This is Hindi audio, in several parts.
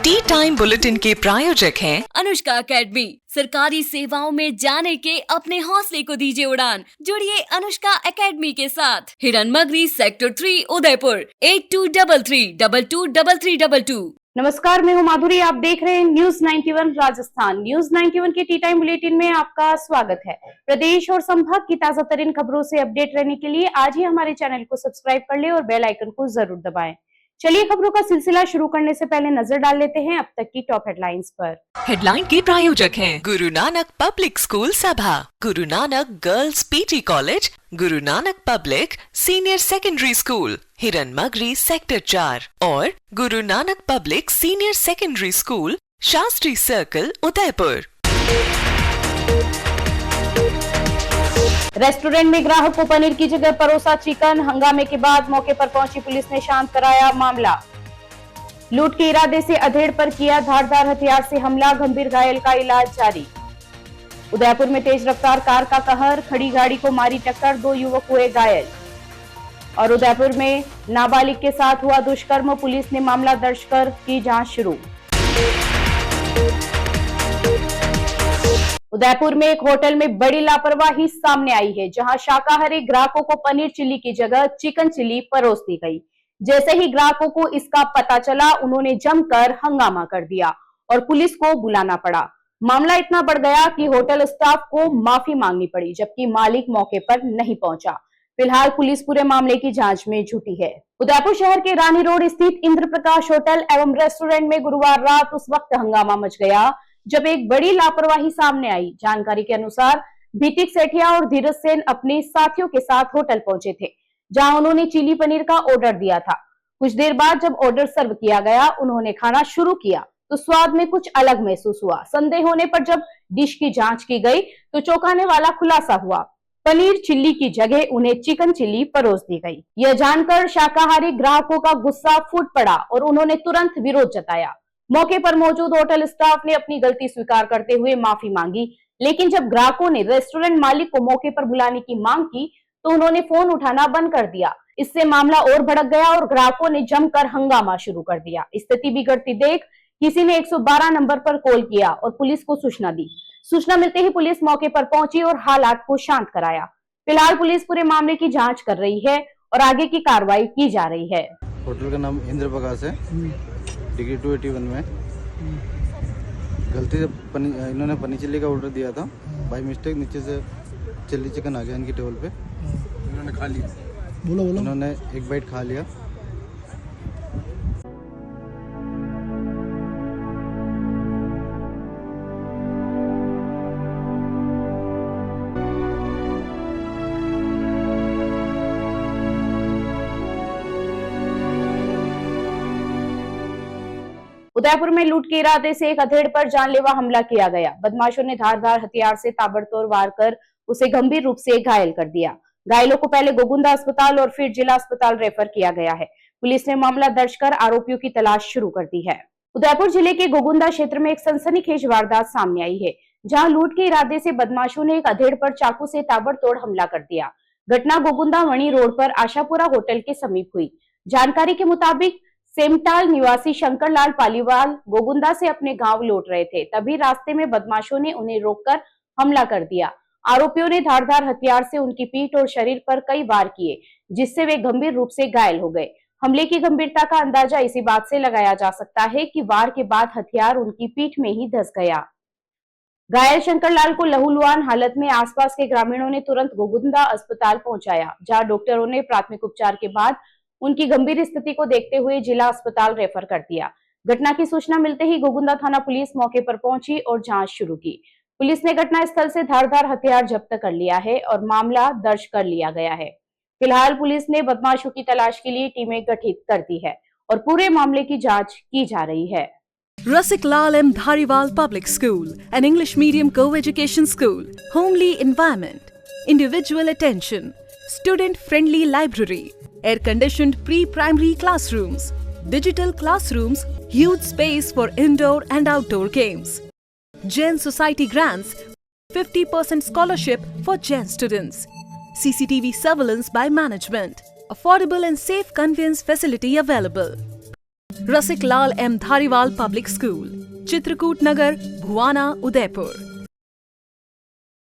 टी टाइम बुलेटिन के प्रायोजक हैं अनुष्का एकेडमी। सरकारी सेवाओं में जाने के अपने हौसले को दीजिए उड़ान। जुड़िए अनुष्का एकेडमी के साथ। हिरनमगरी सेक्टर 3 उदयपुर 8233223322। नमस्कार, मैं हूं माधुरी। आप देख रहे हैं न्यूज 91 राजस्थान। न्यूज 91 के टी टाइम बुलेटिन में आपका स्वागत है। प्रदेश और संभाग की ताजा तरीन खबरों से अपडेट रहने के लिए आज ही हमारे चैनल को सब्सक्राइब कर ले और बेल आइकन को जरूर दबाएं। चलिए खबरों का सिलसिला शुरू करने से पहले नजर डाल लेते हैं अब तक की टॉप हेडलाइंस पर। हेडलाइन के प्रायोजक हैं गुरु नानक पब्लिक स्कूल सभा, Guru Nanak girls PT college, Guru Nanak public senior secondary school Hiranmagri sector 4 और Guru Nanak public senior secondary school Shastri circle Udaipur. Restaurant में ग्राहक को पनीर की जगह परोसा चिकन। हंगामे के बाद मौके पर पहुंची पुलिस ने शांत कराया मामला। लूट के इरादे से अधेड़ पर किया धारदार हथियार से हमला, गंभीर घायल का इलाज जारी। उदयपुर में तेज रफ्तार कार का कहर, खड़ी गाड़ी को मारी टक्कर, 2 युवक हुए घायल। और उदयपुर में नाबालिग के साथ हुआ दुष्कर्म, पुलिस ने मामला दर्ज कर की जांच शुरू। उदयपुर में एक होटल में बड़ी लापरवाही सामने आई है, जहां शाकाहारी ग्राहकों को पनीर चिल्ली की जगह चिकन चिल्ली परोस दी गई। जैसे ही ग्राहकों को इसका पता चला, उन्होंने जमकर हंगामा कर दिया और पुलिस को बुलाना पड़ा। मामला इतना बढ़ गया कि होटल स्टाफ को माफी मांगनी पड़ी, जबकि मालिक मौके पर नहीं पहुंचा। फिलहाल पुलिस पूरे मामले की जांच में जुटी है। उदयपुर शहर के रानी रोड स्थित इंद्र प्रकाश होटल एवं रेस्टोरेंट में गुरुवार रात उस वक्त हंगामा मच गया जब एक बड़ी लापरवाही सामने आई। जानकारी के अनुसार भीतिक सेठिया और धीरज सेन अपने साथियों के साथ होटल पहुंचे थे, जहां उन्होंने चिली पनीर का ऑर्डर दिया था। कुछ देर बाद जब ऑर्डर सर्व किया गया, उन्होंने खाना शुरू किया तो स्वाद में कुछ अलग महसूस हुआ। संदेह होने पर जब डिश की जांच की गई तो चौंकाने वाला खुलासा हुआ। पनीर चिल्ली की जगह उन्हें चिकन चिल्ली परोस दी गई। यह जानकर शाकाहारी ग्राहकों का गुस्सा फूट पड़ा और उन्होंने तुरंत विरोध जताया। मौके पर मौजूद होटल स्टाफ ने अपनी गलती स्वीकार करते हुए माफी मांगी, लेकिन जब ग्राहकों ने रेस्टोरेंट मालिक को मौके पर बुलाने की मांग की तो उन्होंने फोन उठाना बंद कर दिया। इससे मामला और भड़क गया और ग्राहकों ने जमकर हंगामा शुरू कर दिया। स्थिति बिगड़ती देख किसी ने 112 नंबर पर कॉल किया और पुलिस को सूचना दी। सूचना मिलते ही पुलिस मौके पर पहुंची और हालात को शांत कराया। फिलहाल पुलिस पूरे मामले की जांच कर रही है और आगे की कार्रवाई की जा रही है। होटल का नाम इंद्र प्रकाश है, डिग्री 281 में। गलती से इन्होंने पनीर चिल्ली का ऑर्डर दिया था, बाय मिस्टेक नीचे से चिल्ली चिकन आ गया इनकी टेबल पे। इन्होंने खा लिया। बोलो इन्होंने एक बाइट खा लिया। उदयपुर में लूट के इरादे से एक अधेड़ पर जानलेवा हमला किया गया। बदमाशों ने धारदार हथियार से ताबड़तोड़ वार कर उसे गंभीर रूप से घायल कर दिया। घायलों को पहले गोगुंदा अस्पताल और फिर जिला अस्पताल रेफर किया गया है। पुलिस ने मामला दर्ज कर आरोपियों की तलाश शुरू कर दी है। उदयपुर जिले के गोगुंदा क्षेत्र में एक सनसनीखेज वारदात सामने आई है, जहाँ लूट के इरादे से बदमाशों ने एक अधेड़ पर चाकू से ताबड़तोड़ हमला कर दिया। घटना गोगुंदा मणि रोड पर आशापुरा होटल के समीप हुई। जानकारी के मुताबिक सेमटाल निवासी शंकर लाल पालीवाल गोगुंदा से अपने गांव लौट रहे थे, तभी रास्ते में बदमाशों ने उन्हें रोककर हमला कर दिया। आरोपियों ने धारदार हथियार से उनकी पीठ और शरीर पर कई वार किए, जिससे वे गंभीर रूप से घायल हो गए। हमले की गंभीरता का अंदाजा इसी बात से लगाया जा सकता है कि वार के बाद हथियार उनकी पीठ में ही धंस गया। घायल शंकर लाल को लहूलुहान हालत में आसपास के ग्रामीणों ने तुरंत गोगुंदा अस्पताल पहुंचाया, जहां डॉक्टरों ने प्राथमिक उपचार के बाद उनकी गंभीर स्थिति को देखते हुए जिला अस्पताल रेफर कर दिया। घटना की सूचना मिलते ही गोगुंदा थाना पुलिस मौके पर पहुंची और जांच शुरू की। पुलिस ने घटना स्थल से धारदार हथियार जब्त कर लिया है और मामला दर्ज कर लिया गया है। फिलहाल पुलिस ने बदमाशों की तलाश के लिए टीमें गठित कर दी है और पूरे मामले की जांच की जा रही है। Rasik Lal M. Dhariwal Public School, an English medium co-education school, homely environment, individual attention, student-friendly library, air-conditioned pre-primary classrooms, digital classrooms, huge space for indoor and outdoor games. Jain Society grants 50% scholarship for Jain students. CCTV surveillance by management. Affordable and safe conveyance facility available. Rasik Lal M Dhariwal public school, Chitrakoot Nagar, Bhuana, Udaipur.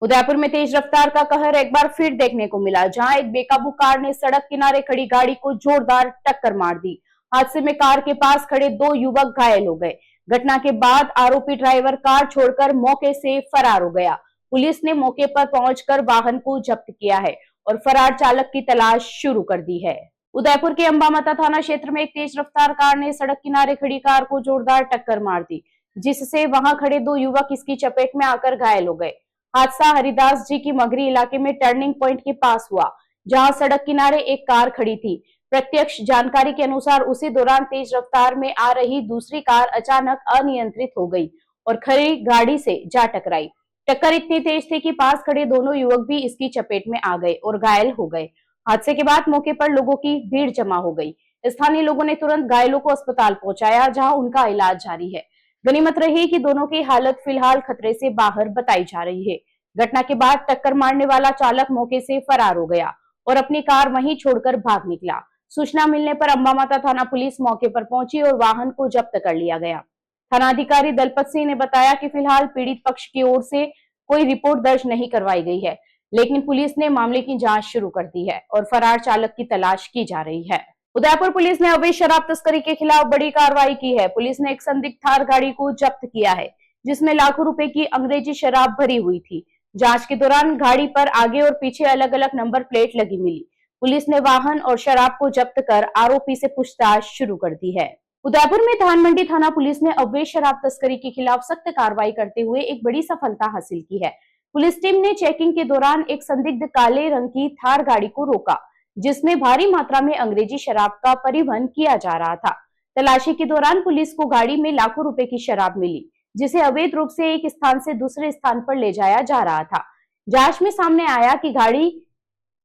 Udaipur में तेज रफ्तार का कहर एक बार फिर देखने को मिला, जहां एक बेकाबू कार ने सड़क किनारे खड़ी गाड़ी को जोरदार टक्कर मार दी। हादसे में कार के पास खड़े 2 युवक घायल हो गए। घटना के बाद आरोपी ड्राइवर कार छोड़कर मौके से फरार हो गया। पुलिस ने मौके पर पहुंचकर वाहन को जब्त किया है और फरार चालक की तलाश शुरू कर दी है। उदयपुर के अंबामाता थाना क्षेत्र में एक तेज रफ्तार कार ने सड़क किनारे खड़ी कार को जोरदार टक्कर मार दी, जिससे वहां खड़े 2 युवक इसकी चपेट में आकर घायल हो गए। हादसा हरिदास जी की मगरी इलाके में टर्निंग पॉइंट के पास हुआ, जहां सड़क किनारे एक कार खड़ी थी। प्रत्यक्ष जानकारी के अनुसार उसी दौरान तेज रफ्तार में आ रही दूसरी कार अचानक अनियंत्रित हो गई और खड़ी गाड़ी से जा टकराई। टक्कर इतनी तेज थी कि पास खड़े दोनों युवक भी इसकी चपेट में आ गए और घायल हो गए। हादसे के बाद मौके पर लोगों की भीड़ जमा हो गई। स्थानीय लोगों ने तुरंत घायलों को अस्पताल पहुंचाया, जहां उनका इलाज जारी है। गनीमत रही कि दोनों की हालत फिलहाल खतरे से बाहर बताई जा रही है। घटना के बाद टक्कर मारने वाला चालक मौके से फरार हो गया और अपनी कार वहीं छोड़कर भाग निकला। सूचना मिलने पर अंबामाता थाना पुलिस मौके पर पहुंची और वाहन को जब्त कर लिया गया। थानाधिकारी दलपत सिंह ने बताया कि फिलहाल पीड़ित पक्ष की ओर से कोई रिपोर्ट दर्ज नहीं करवाई गई है, लेकिन पुलिस ने मामले की जांच शुरू कर दी है और फरार चालक की तलाश की जा रही है। उदयपुर पुलिस ने अवैध शराब तस्करी के खिलाफ बड़ी कार्रवाई की है। पुलिस ने एक संदिग्ध थार गाड़ी को जब्त किया है, जिसमें लाखों रुपए की अंग्रेजी शराब भरी हुई थी। जांच के दौरान गाड़ी पर आगे और पीछे अलग अलग नंबर प्लेट लगी मिली। पुलिस ने वाहन और शराब को जब्त कर आरोपी से पूछताछ शुरू कर दी है। उदयपुर में धान मंडी थाना पुलिस ने अवैध शराब तस्करी के खिलाफ सख्त कार्रवाई करते हुए एक बड़ी सफलता हासिल की है। पुलिस टीम ने चेकिंग के दौरान एक संदिग्ध काले रंग की थार गाड़ी को रोका, जिसमें भारी मात्रा में अंग्रेजी शराब का परिवहन किया जा रहा था। तलाशी के दौरान पुलिस को गाड़ी में लाखों रुपए की शराब मिली, जिसे अवैध रूप से एक स्थान से दूसरे स्थान पर ले जाया जा रहा था। जांच में सामने आया कि गाड़ी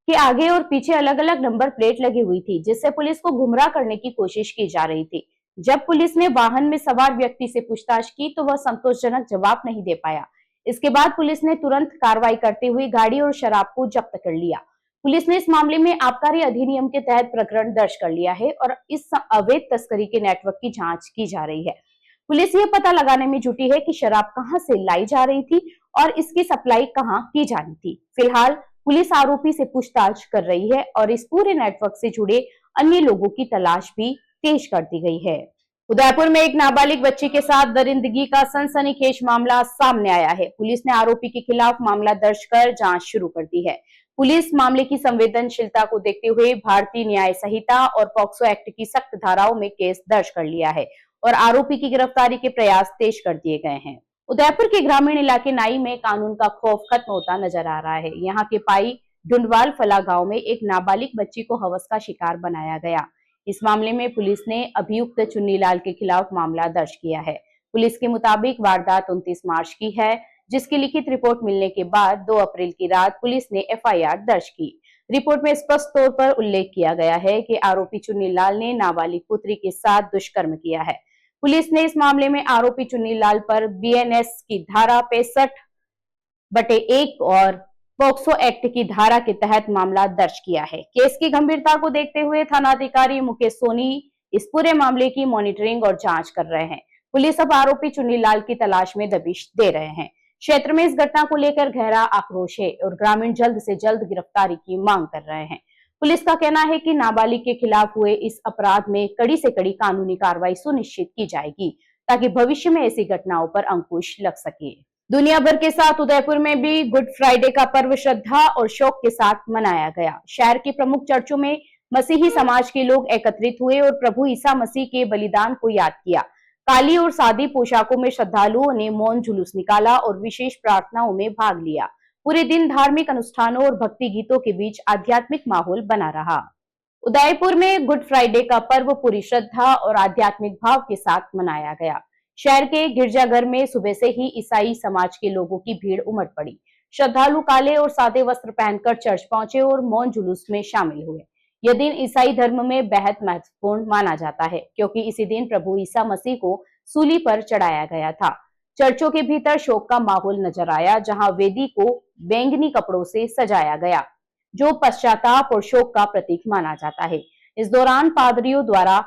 के आगे और पीछे अलग अलग नंबर प्लेट लगी हुई थी, जिससे पुलिस को गुमराह करने की कोशिश की जा रही थी। जब पुलिस ने वाहन में सवार व्यक्ति से पूछताछ की तो वह संतोषजनक जवाब नहीं दे पाया। इसके बाद पुलिस ने तुरंत कार्रवाई करते हुए गाड़ी और शराब को जब्त कर लिया। पुलिस ने इस मामले में आबकारी अधिनियम के तहत प्रकरण दर्ज कर लिया है और इस अवैध तस्करी के नेटवर्क की जांच की जा रही है। पुलिस ये पता लगाने में जुटी है कि शराब कहां से लाई जा रही थी और इसकी सप्लाई कहां की जानी थी। फिलहाल पुलिस आरोपी से पूछताछ कर रही है और इस पूरे नेटवर्क से जुड़े अन्य लोगों की तलाश भी तेज कर दी गई है। उदयपुर में एक नाबालिग बच्ची के साथ दरिंदगी का सनसनीखेज मामला सामने आया है। पुलिस ने आरोपी के खिलाफ मामला दर्ज कर जांच शुरू कर दी है। पुलिस मामले की संवेदनशीलता को देखते हुए भारतीय न्याय संहिता और पॉक्सो एक्ट की सख्त धाराओं में केस दर्ज कर लिया है और आरोपी की गिरफ्तारी के प्रयास तेज कर दिए गए हैं। उदयपुर के ग्रामीण इलाके नाई में कानून का खौफ खत्म होता नजर आ रहा है। यहाँ के पाई ढूंढवाल फला गांव में एक नाबालिग बच्ची को हवस का शिकार बनाया गया। इस मामले में पुलिस ने अभियुक्त चुन्नीलाल के खिलाफ मामला दर्ज किया है। पुलिस के मुताबिक वारदात 29 मार्च की है, जिसकी लिखित रिपोर्ट मिलने के बाद 2 अप्रैल की रात पुलिस ने एफआईआर दर्ज की। रिपोर्ट में स्पष्ट तौर पर उल्लेख किया गया है कि आरोपी चुन्नीलाल ने नाबालिग पुत्री के साथ दुष्कर्म किया है। पुलिस ने इस मामले में आरोपी चुन्नीलाल पर बीएनएस की धारा 65/1 और पॉक्सो एक्ट की धारा के तहत मामला दर्ज किया है। केस की गंभीरता को देखते हुए थानाधिकारी मुकेश सोनी इस पूरे मामले की मॉनिटरिंग और जांच कर रहे हैं। पुलिस अब आरोपी चुन्नीलाल की तलाश में दबिश दे रहे हैं। क्षेत्र में इस घटना को लेकर गहरा आक्रोश है और ग्रामीण जल्द से जल्द गिरफ्तारी की मांग कर रहे हैं। पुलिस का कहना है कि नाबालिग के खिलाफ हुए इस अपराध में कड़ी से कड़ी कानूनी कार्रवाई सुनिश्चित की जाएगी, ताकि भविष्य में ऐसी घटनाओं पर अंकुश लग सके। दुनिया भर के साथ उदयपुर में भी गुड फ्राइडे का पर्व श्रद्धा और शौक के साथ मनाया गया। शहर के प्रमुख चर्चों में मसीही समाज के लोग एकत्रित हुए और प्रभु ईसा मसीह के बलिदान को याद किया। काली और सादी पोशाकों में श्रद्धालुओं ने मौन जुलूस निकाला और विशेष प्रार्थनाओं में भाग लिया। पूरे दिन धार्मिक अनुष्ठानों और भक्ति गीतों के बीच आध्यात्मिक माहौल बना रहा। उदयपुर में गुड फ्राइडे का पर्व पूरी श्रद्धा और आध्यात्मिक भाव के साथ मनाया गया। शहर के गिरजाघर में सुबह से ही ईसाई समाज के लोगों की भीड़ उमड़ पड़ी। श्रद्धालु काले और सादे वस्त्र पहनकर चर्च पहुंचे और मौन जुलूस में शामिल हुए। यह दिन ईसाई धर्म में बेहद महत्वपूर्ण माना जाता है, क्योंकि इसी दिन प्रभु ईसा मसीह को सूली पर चढ़ाया गया था। चर्चों के भीतर शोक का माहौल नजर आया, जहां वेदी को बैंगनी कपड़ों से सजाया गया, जो पश्चाताप और शोक का प्रतीक माना जाता है। इस दौरान पादरियों द्वारा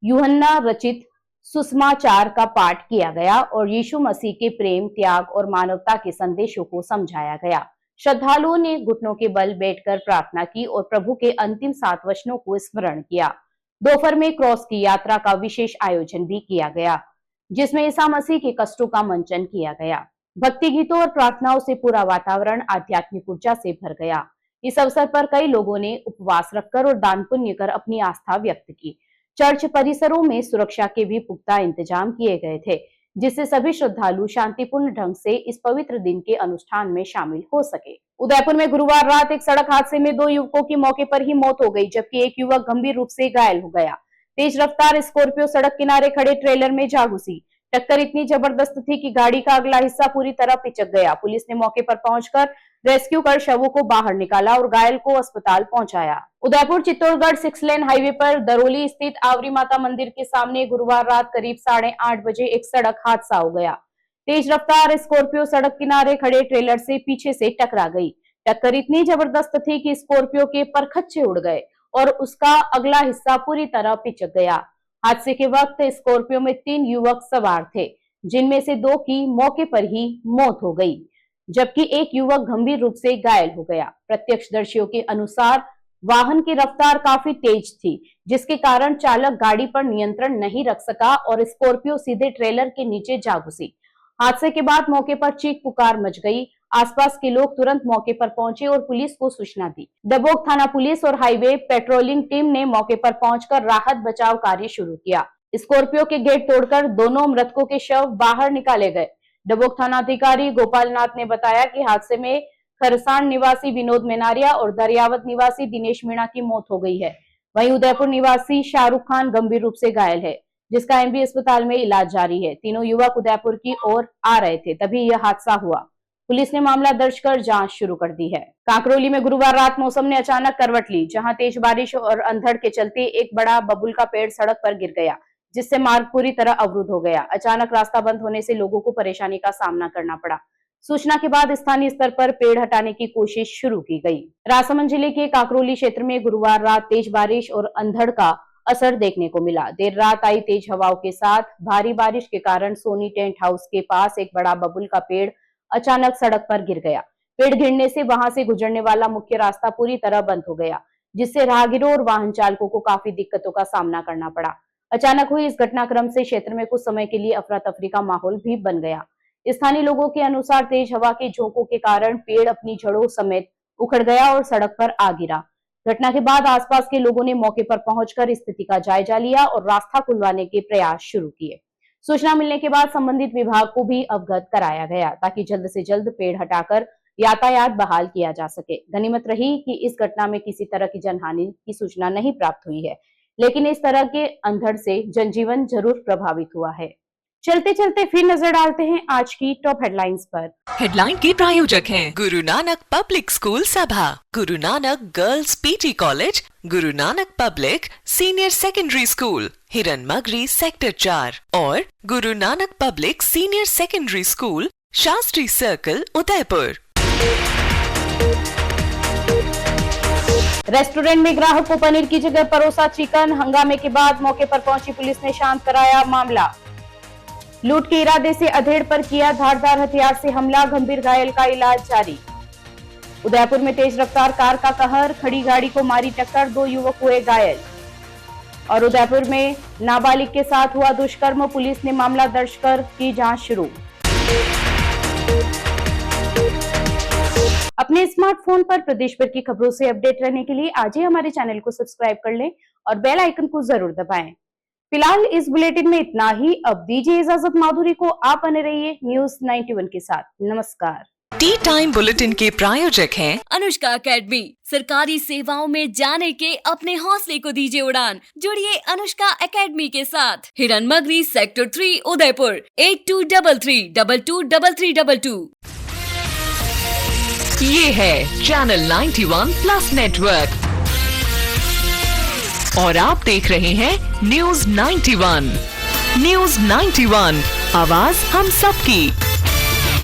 यूहन्ना रचित सुसमाचार का पाठ किया गया और यीशु मसीह के प्रेम, त्याग और मानवता के संदेशों को समझाया गया। श्रद्धालुओं ने घुटनों के बल बैठकर प्रार्थना की और प्रभु के अंतिम 7 वचनों को स्मरण किया। दोपहर में क्रॉस की यात्रा का विशेष आयोजन भी किया गया, जिसमें ईसा मसीह के कष्टों का मंचन किया गया। भक्ति गीतों और प्रार्थनाओं से पूरा वातावरण आध्यात्मिक ऊर्जा से भर गया। इस अवसर पर कई लोगों ने उपवास रखकर और दान पुण्य कर अपनी आस्था व्यक्त की। चर्च परिसरों में सुरक्षा के भी पुख्ता इंतजाम किए गए थे, जिससे सभी श्रद्धालु शांतिपूर्ण ढंग से इस पवित्र दिन के अनुष्ठान में शामिल हो सके। उदयपुर में गुरुवार रात एक सड़क हादसे में 2 युवकों की मौके पर ही मौत हो गई, जबकि एक युवक गंभीर रूप से घायल हो गया। तेज रफ्तार स्कॉर्पियो सड़क किनारे खड़े ट्रेलर में जा घुसी। टक्कर इतनी जबरदस्त थी कि गाड़ी का अगला हिस्सा पूरी तरह पिचक गया। पुलिस ने मौके पर पहुंचकर रेस्क्यू कर शवों को बाहर निकाला और घायल को अस्पताल पहुंचाया। उदयपुर चित्तौड़गढ़ 6 लेन हाईवे पर दरोली स्थित आवरी माता मंदिर के सामने गुरुवार रात करीब 8:30 बजे एक सड़क हादसा हो गया। तेज रफ्तार स्कॉर्पियो सड़क किनारे खड़े ट्रेलर से पीछे से टकरा गई। टक्कर इतनी जबरदस्त थी कि स्कॉर्पियो के परखच्चे उड़ गए और उसका अगला हिस्सा पूरी तरह पिचक गया। हादसे के वक्त स्कॉर्पियो में 3 युवक सवार थे, जिनमें से 2 की मौके पर ही मौत हो गई, जबकि एक युवक गंभीर रूप से घायल हो गया। प्रत्यक्षदर्शियों के अनुसार वाहन की रफ्तार काफी तेज थी, जिसके कारण चालक गाड़ी पर नियंत्रण नहीं रख सका और स्कॉर्पियो सीधे ट्रेलर के नीचे जा घुसी। हादसे के बाद मौके पर चीख पुकार मच गई। आसपास के लोग तुरंत मौके पर पहुंचे और पुलिस को सूचना दी। डबोक थाना पुलिस और हाईवे पेट्रोलिंग टीम ने मौके पर पहुंचकर राहत बचाव कार्य शुरू किया। स्कॉर्पियो के गेट तोड़कर दोनों मृतकों के शव बाहर निकाले गए। डबोक थाना अधिकारी गोपाल नाथ ने बताया कि हादसे में खरसाण निवासी विनोद मेनारिया और दरियावत निवासी दिनेश मीणा की मौत हो गई है। वहीं उदयपुर निवासी शाहरुख खान गंभीर रूप से घायल है, जिसका एमबी अस्पताल में इलाज जारी है। तीनों युवक उदयपुर की ओर आ रहे थे, तभी यह हादसा हुआ। पुलिस ने मामला दर्ज कर जांच शुरू कर दी है। कांकरोली में गुरुवार रात मौसम ने अचानक करवट ली, जहां तेज बारिश और अंधड़ के चलते एक बड़ा बबूल का पेड़ सड़क पर गिर गया, जिससे मार्ग पूरी तरह अवरुद्ध हो गया। अचानक रास्ता बंद होने से लोगों को परेशानी का सामना करना पड़ा। सूचना के बाद स्थानीय स्तर पर पेड़ हटाने की कोशिश शुरू की गई। राजसमंद जिले के कांकरोली क्षेत्र में गुरुवार रात तेज बारिश और अंधड़ का असर देखने को मिला। देर रात आई तेज हवाओं के साथ भारी बारिश के कारण सोनी टेंट हाउस के पास एक बड़ा बबूल का पेड़ अचानक सड़क पर गिर गया। पेड़ गिरने से वहां से गुजरने वाला मुख्य रास्ता पूरी तरह बंद हो गया, जिससे राहगीरों और वाहन चालकों को काफी दिक्कतों का सामना करना पड़ा। अचानक हुई इस घटनाक्रम से क्षेत्र में कुछ समय के लिए अफरा तफरी का माहौल भी बन गया। स्थानीय लोगों के अनुसार तेज हवा के झोंकों के कारण पेड़ अपनी जड़ों समेत उखड़ गया और सड़क पर आ गिरा। घटना के बाद आसपास के लोगों ने मौके पर पहुंचकर स्थिति का जायजा लिया और रास्ता खुलवाने के प्रयास शुरू किए। सूचना मिलने के बाद संबंधित विभाग को भी अवगत कराया गया, ताकि जल्द से जल्द पेड़ हटाकर यातायात बहाल किया जा सके। गनीमत रही कि इस घटना में किसी तरह की जनहानि की सूचना नहीं प्राप्त हुई है, लेकिन इस तरह के अंधड़ से जनजीवन जरूर प्रभावित हुआ है। चलते चलते फिर नजर डालते हैं आज की टॉप हेडलाइंस पर। हेडलाइन के प्रायोजक हैं गुरु नानक पब्लिक स्कूल सभा, Guru Nanak girls PT college, Guru Nanak public senior secondary school, Hiranmagri sector 4 और Guru Nanak public senior secondary school, Shastri circle, Udaipur. Restaurant में ग्राहक को पनीर की जगह परोसा चिकन। हंगामे के बाद मौके पर पहुंची पुलिस ने शांत कराया मामला। लूट के इरादे से अधेड़ पर किया धारदार हथियार से हमला, गंभीर घायल का इलाज जारी। उदयपुर में तेज रफ्तार कार का कहर, खड़ी गाड़ी को मारी टक्कर, 2 युवक हुए घायल। और उदयपुर में नाबालिग के साथ हुआ दुष्कर्म, पुलिस ने मामला दर्ज कर की जांच शुरू। अपने स्मार्टफोन पर प्रदेश भर की खबरों से अपडेट रहने के लिए आज ही हमारे चैनल को सब्सक्राइब कर लें और बेल आइकन को जरूर दबाएं। फिलहाल इस बुलेटिन में इतना ही। अब दीजिए इजाजत माधुरी को। आप बने रहिए न्यूज़ 91 के साथ। नमस्कार। टी टाइम बुलेटिन के प्रायोजक हैं अनुष्का एकेडमी। सरकारी सेवाओं में जाने के अपने हौसले को दीजिए उड़ान। जुड़िए अनुष्का एकेडमी के साथ। हिरनमगरी सेक्टर 3 उदयपुर 8233223322। ये है चैनल 91 प्लस नेटवर्क और आप देख रहे हैं न्यूज़ 91। न्यूज़ 91, आवाज हम सबकी।